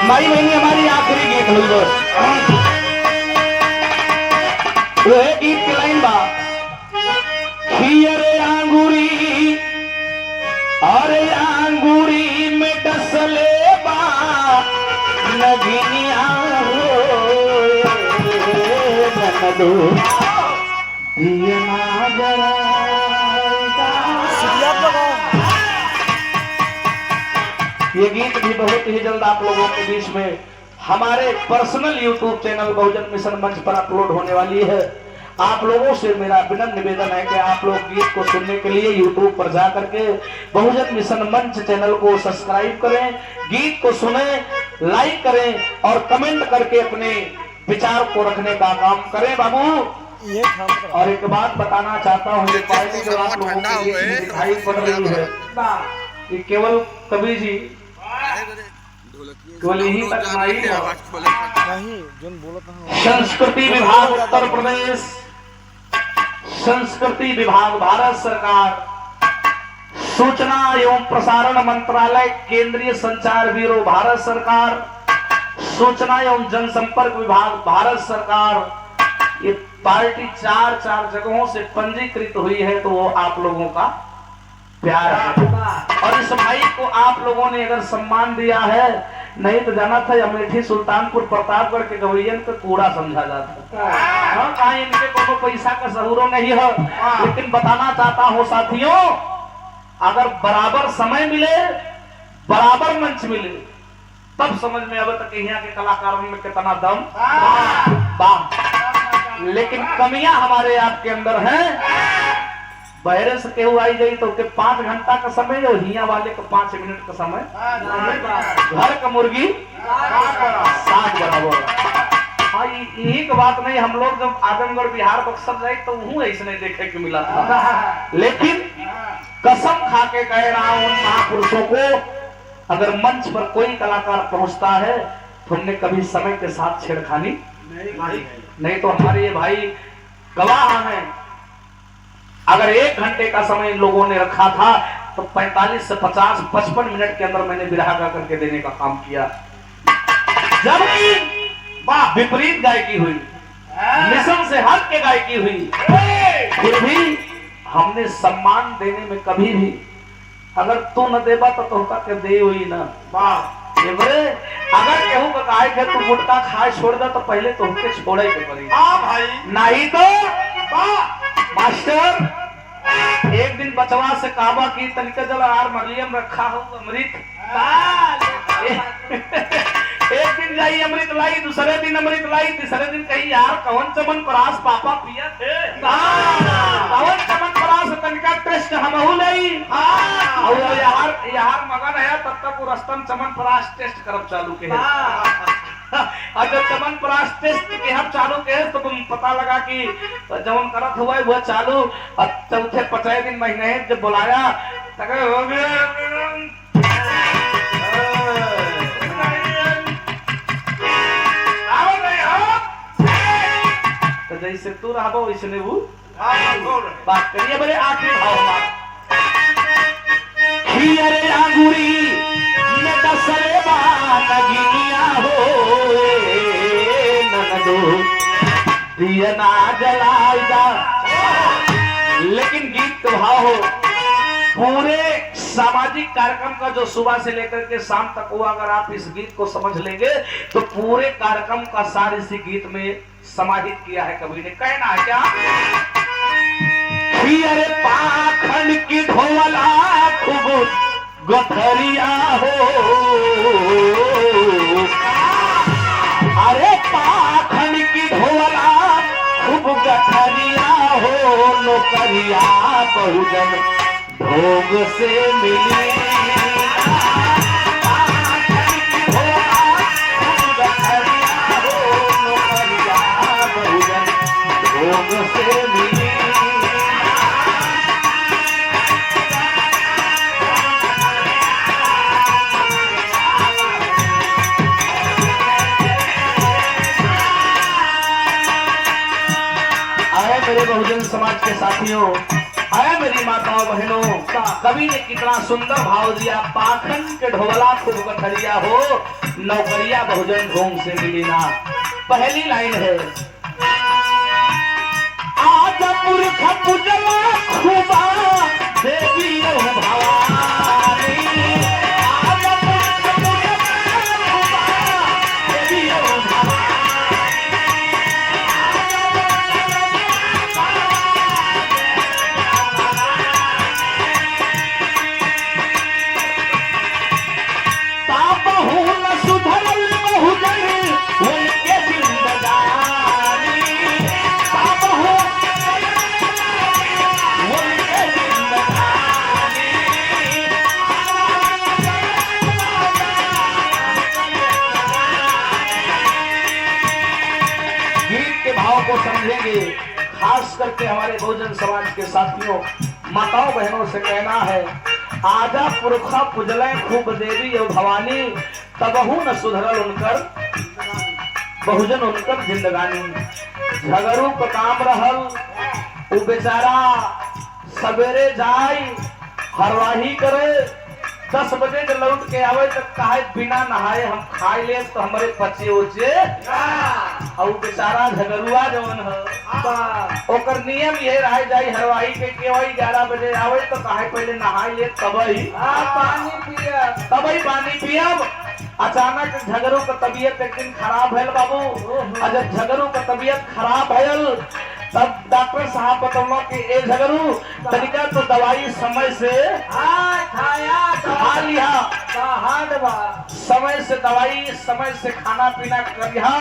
माई बहनी हमारी आखिरी गीत हुई बस वो है गीत की लाइन बा खियरे आंगूरी अरे आंगूरी में डसले बा नगिनिया ननदो दियना ये गीत भी बहुत ही जल्द आप लोगों के बीच में हमारे पर्सनल YouTube चैनल बहुजन मिशन मंच पर अपलोड होने वाली है। आप लोगों से मेरा विनम्र निवेदन है कि आप लोग गीत को सुनने के लिए YouTube पर जा करके बहुजन मिशन मंच चैनल को सब्सक्राइब करें, गीत को सुने, लाइक करें और कमेंट करके अपने विचार को रखने का काम करें। बाबू और एक बात बताना चाहता हूँ, ये पार्टी जो आप लोगों के लिए दिखाई पड़ रही है ये केवल कवि जी केवल यही तक नहीं, संस्कृति विभाग उत्तर प्रदेश, संस्कृति विभाग भारत सरकार, सूचना एवं प्रसारण मंत्रालय, केंद्रीय संचार ब्यूरो भारत सरकार, सूचना एवं जनसंपर्क विभाग भारत सरकार, ये पार्टी चार जगहों से पंजीकृत हुई है। तो वो आप लोगों का प्यार है और इस भाई को आप लोगों ने अगर सम्मान दिया है, नहीं तो जाना था अमेठी सुल्तानपुर प्रतापगढ़ के गवैयन को कूड़ा समझा जाता है। इनके को पैसा का सहूरो नहीं है, लेकिन बताना चाहता हूँ साथियों, अगर बराबर समय मिले, बराबर मंच मिले, तब समझ में आवे तक यहाँ के कलाकारों में कितना दम बा। लेकिन कमियां हमारे आपके अंदर हैं। बहरे से केहू आई गई तो 5 घंटा का समय और हिया वाले को 5 मिनट का समय, घर का मुर्गी 7 बराबर। हाँ यही की बात नहीं, हम लोग जब आजमगढ़ बिहार बक्सर जाए तो वह ऐसे नहीं देखे के मिला था। लेकिन कसम खा के कह रहा हूं उन महापुरुषों को, अगर मंच पर कोई कलाकार पहुंचता है तो हमने कभी समय के साथ छेड़खानी नहीं। तो हमारे ये भाई गवाह हैं, अगर 1 घंटे का समय इन लोगों ने रखा था तो 45 से 50 55 मिनट के अंदर मैंने बिरहा गा करके देने का काम किया। जबकि विपरीत गायकी हुई, मिशन से हट के गायकी हुई, फिर भी हमने सम्मान देने में कभी भी, अगर तू न देबा तो तोहका के दे हुई ना। अगर केहू का गाय के तू गुटका खाए छोड़ दे तो पहले तुमके छोड़े के पड़ी भाई, नहीं तो मास्टर एक दिन बचवा से काबा की तनिके जल आर मरियम रखा हो अमृत एक दिन लाई अमृत लाई, दूसरे दिन अमृत लाई, तीसरे दिन कही यार कौन चमन परास पापा पिया थे, कौन चमन परास तनिका टेस्ट हमहू नहीं और यार मगन है तब तक वो रस्तम चमन परास टेस्ट करब चालू के अगर चमन परास टेस्ट के हम चालू के तो तुम पता लगा कि जवन करत हुआ वह चालू। और चौथे 5 दिन महीने जब बुलाया तक हो गया तो जैसे तू रहा वैसे वो बात करिए। बड़े आखिरी भाव खियरे आंगूरी में डसले बा नगिनिया हो ननदो दियना जलाइदा। लेकिन गीत तो भाव हो, पूरे सामाजिक कार्यक्रम का जो सुबह से लेकर के शाम तक हुआ, अगर आप इस गीत को समझ लेंगे तो पूरे कार्यक्रम का सार इसी गीत में समाहित किया है कवि ने। कहना है क्या, अरे पाखंड की ढोला खूब गठरिया हो, अरे पाखंड की ढोला खूब गठरिया हो, नौकरिया बहुजन भोग से मिली। मेरे बहुजन समाज के साथियों, आया मेरी माताओं बहनों, कवि ने कितना सुंदर भाव दिया। पाखन के ढोला खूब कथरिया हो, नौकरिया बहुजन घूम से मिली ना। पहली लाइन है, आज पुरख पूजला खूबा देवी भवानी, आज पुरख पूजला खूबा देवी भवानी। को समझेंगे, खास करके हमारे बहुजन समाज के साथियों माताओं बहनों से कहना है, आजा पुरखा पुजले खूब देवी और भवानी, तबहू न सुधरल उनकर बहुजन उनकर जिंदगानी। झगड़ू का काम रहल, वो बेचारा सवेरे जाए हरवाही करे, 10 बजे जब लौट के आवे तक कहे बिना नहाए हम खाए ले तो हमारे पचे उचे। और बेचारा झगड़ुआ जवन है ओकर नियम ये रह जाई हरवाही के केवई 11 बजे आवे तो कहे पहले नहाए ले तबही पानी पियब, तबही पानी पियब। अचानक झगड़ू का तबीयत एक दिन खराब भइल बाबू, और जब झगड़ू का तबीयत खराब भइल तब डॉक्टर साहब बतौलो कि ए झगड़ू तनिका तो दवाई समय से खा लिया, समय से दवाई समय से खाना पीना करिहा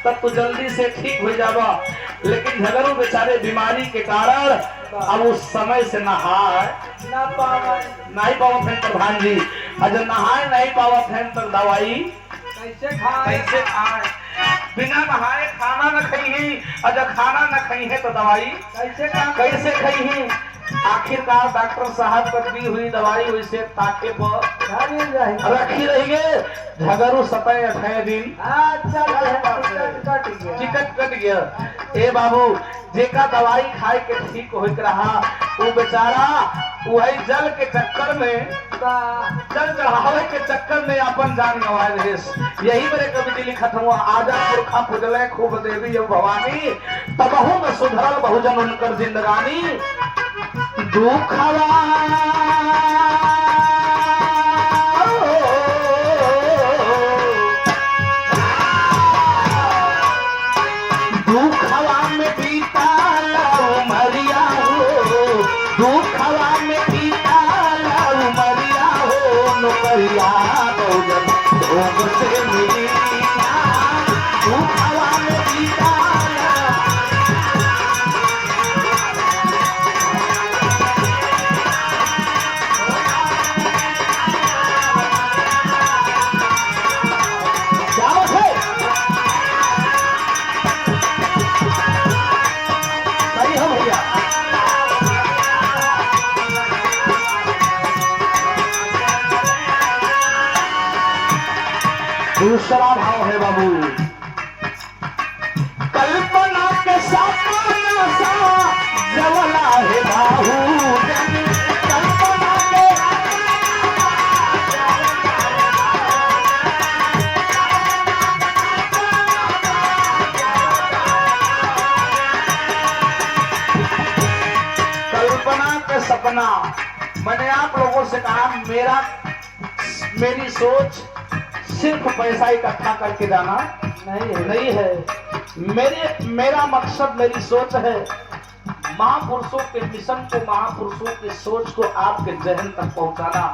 तब तो जल्दी से ठीक हो जावा। लेकिन झगड़ू बेचारे बीमारी के कारण अब उस समय से नहाए नहीं पावत है प्रधान जी, अगर नहाए नहीं पावत है तो दवाई कैसे खाए, बिना नहाए खाना न खाई, अगर खाना न खाई है तो दवाई कैसे खाई है। आखिरकार डॉक्टर साहब पर दी हुई दवाई वैसे ताके पर रखी रही गए। झगड़ू 27-28 दिन टिकट कट गया। ए बाबू जेका दवाई खाए के ठीक होत रहा, वो बेचारा वही जल के चक्कर में, जल चढ़ावे के चक्कर में अपन जान गंवाए रहे। यही मेरे कवि जी लिखत हुआ, आजा पुरखा पुजले खूब देवी भवानी, तबहू न सुधरल बहुजन उनकर जिंदगानी। दुखवा में बीता उमरिया हो, दुखवा में बीता उमरिया हो, नौकरिया बहुजन भोग से मिली। दुखवा में बीता दूसरा भाव है बाबू, कल्पना के सपना सा जवला है बाहू, कल्पना के सपना। मैंने आप लोगों से कहा मेरी सोच सिर्फ पैसा इकट्ठा करके जाना नहीं है। मेरा मकसद, मेरी सोच है महापुरुषों के मिशन को, महापुरुषों की सोच को आपके जहन तक पहुंचाना।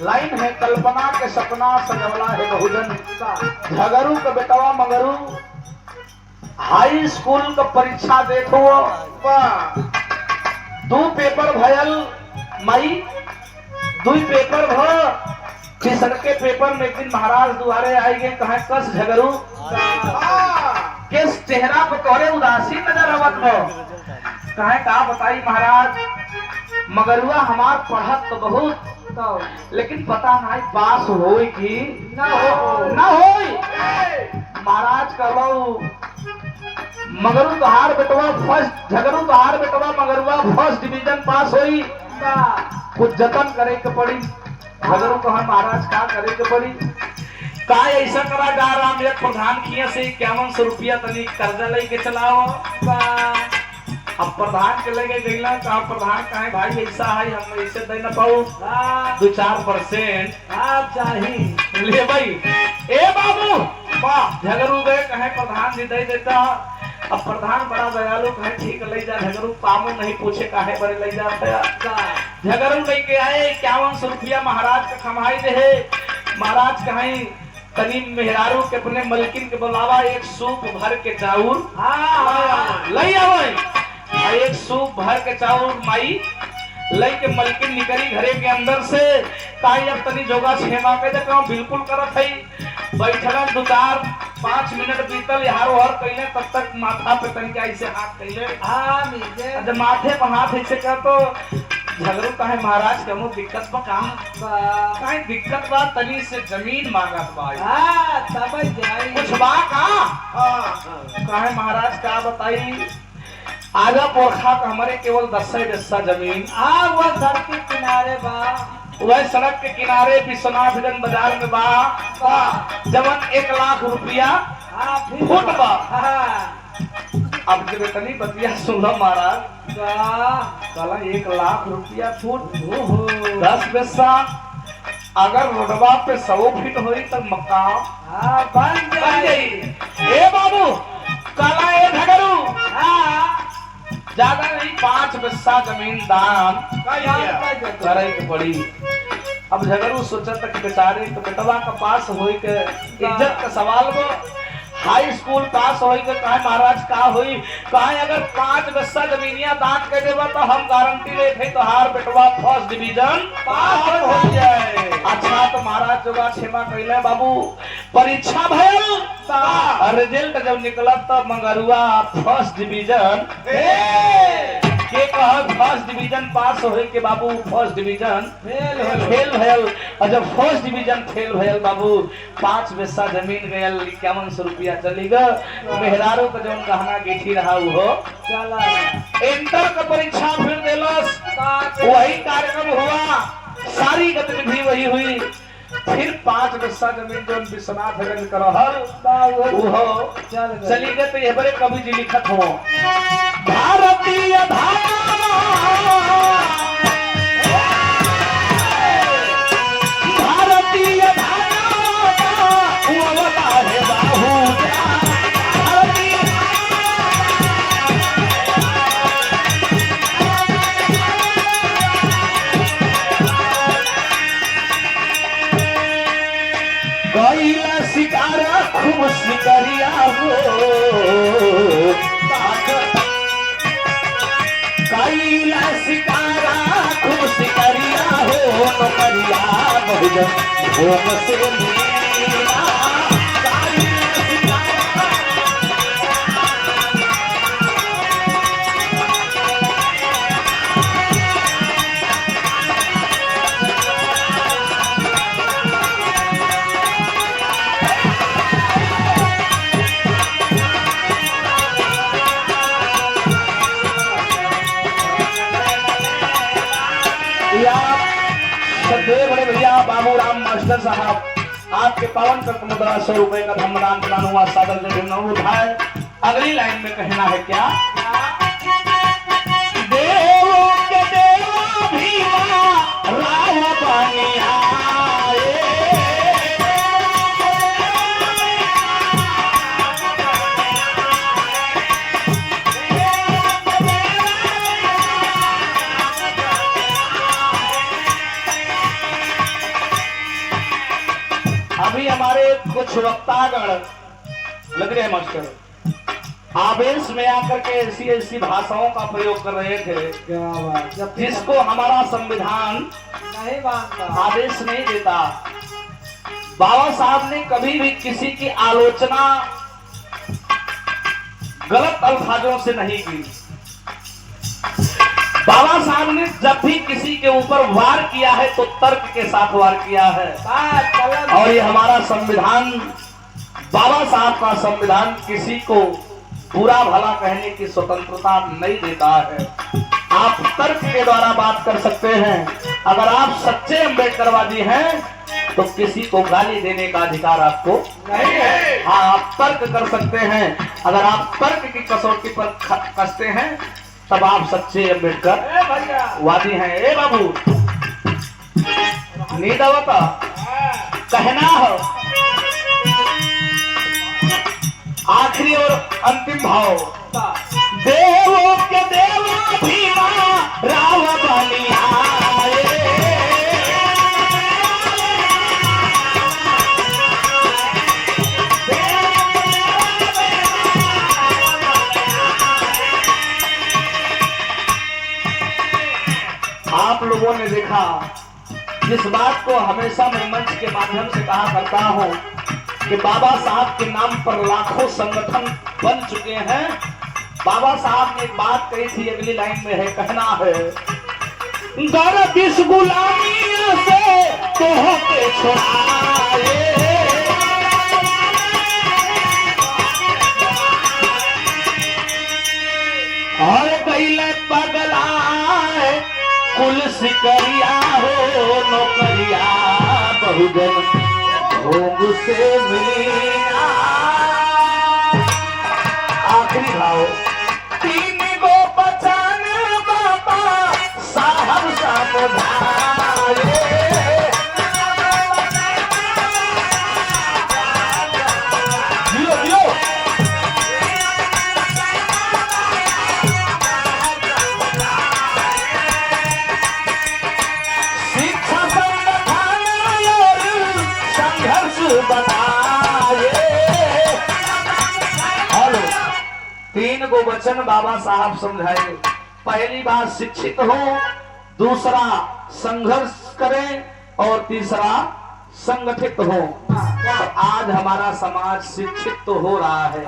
लाइन है, कल्पना के सपना सजवला है बहुजन, झगड़ू का बेटवा मगरू हाई स्कूल का परीक्षा देखो, 2 पेपर भयल मई, 2 पेपर भ तीसर के पेपर में एक दिन महाराज दुआरे आई गए, कहे कस झगड़ू किस चेहरा पर तोरे उदासी नजर आवत हो। कहे का बताई महाराज, मगरुआ हमार पढ़त तो बहुत, लेकिन पता नहीं पास होई कि ना होई। महाराज कहलो मगरू तोहार बेटवा फर्स्ट, झगड़ू तोहार बेटवा मगरुआ फर्स्ट डिवीजन पास होई, कुछ जतन करे के पड़ी। झगड़ू कहा महाराज का करे के पड़ी, का ऐसा करा जा राम एक प्रधान खिया से 5100 रुपया तनी कर्जा लेके चलाओ। अब प्रधान के लगे गईला कहा प्रधान कहे भाई ऐसा है हम ऐसे दे न पाऊ 2-4% चाहिए ले भाई। ए बाबू झगड़ू गए कहे प्रधान जी दे देता। अब प्रधान बड़ा दयालु कहे ठीक ले जा। झगड़ू कामू नहीं पूछे काहे बड़े ले जा। झगड़ू लेके आए 5100 रुपया महाराज का कमाई दे। महाराज कहे तनी मेहरारू के अपने मलकिन के बुलावा एक सूप भर के चाउर ले आवे। एक सूप भर के चाउर माई ले के मलकिन निकली घरे के अंदर से। काई अब तनी जोगा छेमा के देखो बिल्कुल करत है। बैठलन 2-4-5 मिनट बीतल यार और कइले तब तक माथा पे तनी ऐसे हाथ कइले जब माथे पे हाथ ऐसे कर तो झगड़ू कहे महाराज कमो दिक्कत बा काहे दिक्कत बा तनी से जमीन मांगत बा तब जाई कुछ बा का कहे महाराज का बताई आजा पोरखा का हमारे केवल 10 हिस्सा जमीन वो सड़क के किनारे बा। वह सड़क के किनारे विश्वनाथगंज बाजार में बा जवन 1 लाख रुपया फुट बा। अब जब इतनी बतिया सुन महाराज कला 1 लाख रुपया फुट 10 पैसा अगर रोडवा पे 100 फीट हो तो मकान बन जाए। ए बाबू कला ए झगड़ू ज्यादा नहीं 5 पैसा जमीन दान करे के पड़ी। अब झगड़ू सोचा तक बेचारे तो बेटवा का पास हो के इज्जत का सवाल वो हाई स्कूल पास हो के कहे महाराज का होई कहे अगर 5 पैसा जमीनिया दान कर देवा तो हम गारंटी लेते तो हार बेटवा फर्स्ट डिवीजन पास हो जाए। अच्छा तो महाराज जोगा क्षमा कइले बाबू परीक्षा भइल रिजल्ट जब निकला तब मंगरुआ फर्स्ट डिवीजन के कहा फर्स्ट डिवीजन पास होए के बाबू फर्स्ट डिवीजन फेल भयल। और जब फर्स्ट डिवीजन फेल भयल बाबू 5 पैसा जमीन गयल 5100 रुपया चली गए। मेहरारू का जौन कहना गेठी रहा हो इंटर का परीक्षा फिर देलस वही कार्यक्रम हुआ सारी गतिविधि वही हुई। फिर 5 पैसा जमीन जो विश्वनाथगंज करहल वो चली गए। तो ये बड़े कवि जी लिखत हो भारतीय भारतीय कैला शिकारा खूब शिकारिया हो कैला शिकारा खूब शिकारिया हो नौकरिया बहुजन घूम से मीरा बड़े भैया बाबू राम मास्टर साहब आपके पावन तक मुद्रा 100 रुपए का धर्मदान प्रदान हुआ सादर देना उठाए। अगली लाइन में कहना है क्या देवों के देवा भीमा राव बनिया अभी हमारे कुछ वक्तागण लग रहे हैं मास्टर आवेश में आकर के ऐसी भाषाओं का प्रयोग कर रहे थे जिसको हमारा संविधान नहीं मानता आदेश नहीं देता। बाबा साहब ने कभी भी किसी की आलोचना गलत अल्फाजों से नहीं की। बाबा साहब ने जब भी किसी के ऊपर वार किया है तो तर्क के साथ वार किया है। और ये हमारा संविधान बाबा साहब का संविधान किसी को बुरा भला कहने की स्वतंत्रता नहीं देता है। आप तर्क के द्वारा बात कर सकते हैं। अगर आप सच्चे अम्बेडकरवादी हैं तो किसी को गाली देने का अधिकार आपको नहीं है। हाँ, आप तर्क कर सकते हैं। अगर आप तर्क की कसौटी पर कसते हैं तब आप सच्चे अम्बेडकर वादी हैं। ए बाबू नींद आवता कहना हो आखिरी और अंतिम भाव। देवों के देव भीमा राव बलिहारे, आप लोगों ने देखा, जिस बात को हमेशा मैं मंच के माध्यम से कहा करता हूं कि बाबा साहब के नाम पर लाखों संगठन बन चुके हैं। बाबा साहब ने एक बात कही थी, अगली लाइन में है, कहना है गर्द इस गुलामी से तो के छुड़ाए, और गईले पगलाए कुल सिकरिया हो नौकरिया बहुजन भोग से मिला। आखिरी भाव। तीन गो बचन बाबा साहब समझाए, जियो जियो। शिक्षा संगठन और संघर्ष बनाए। हेलो, तीन गो वचन बाबा साहब समझाए। पहली बात शिक्षित हो, दूसरा संघर्ष करें और तीसरा संगठित हो। तो आज हमारा समाज शिक्षित तो हो रहा है,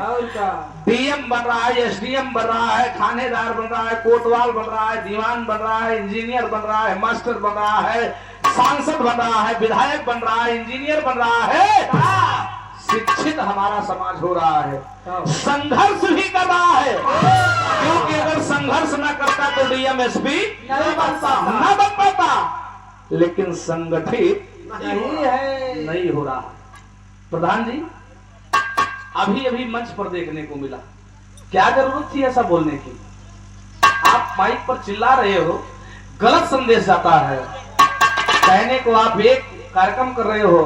डीएम बन रहा है, एसडीएम बन रहा है, थानेदार बन रहा है, कोतवाल बन रहा है, दीवान बन रहा है, इंजीनियर बन रहा है, मास्टर बन रहा है, सांसद बन रहा है, विधायक बन रहा है, इंजीनियर बन रहा है। शिक्षित हमारा समाज हो रहा है, संघर्ष भी कर रहा है, क्योंकि अगर संघर्ष न करता तो डीएम एसपी न बन पाता, लेकिन संगठित नहीं हो रहा। प्रधान जी, अभी अभी मंच पर देखने को मिला, क्या जरूरत थी ऐसा बोलने की? आप माइक पर चिल्ला रहे हो, गलत संदेश जाता है। कहने को आप एक कार्यक्रम कर रहे हो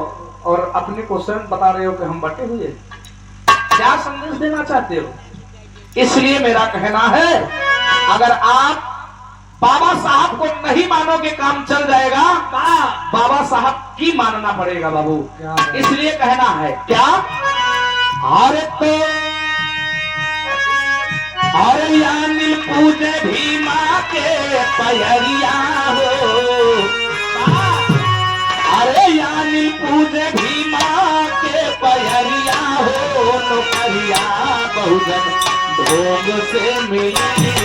और अपने को स्वयं बता रहे हो कि हम बटे हुए, क्या संदेश देना चाहते हो? इसलिए मेरा कहना है, अगर आप बाबा साहब को नहीं मानोगे काम चल जाएगा, बाबा साहब की मानना पड़ेगा बाबू। इसलिए कहना है क्या, अरे तो अरे यानी पूजे भीमा के पयरिया हो, अरे यानी पूजे भीमा के पयरिया हो, नौकरिया बहुजन भोग से मिली।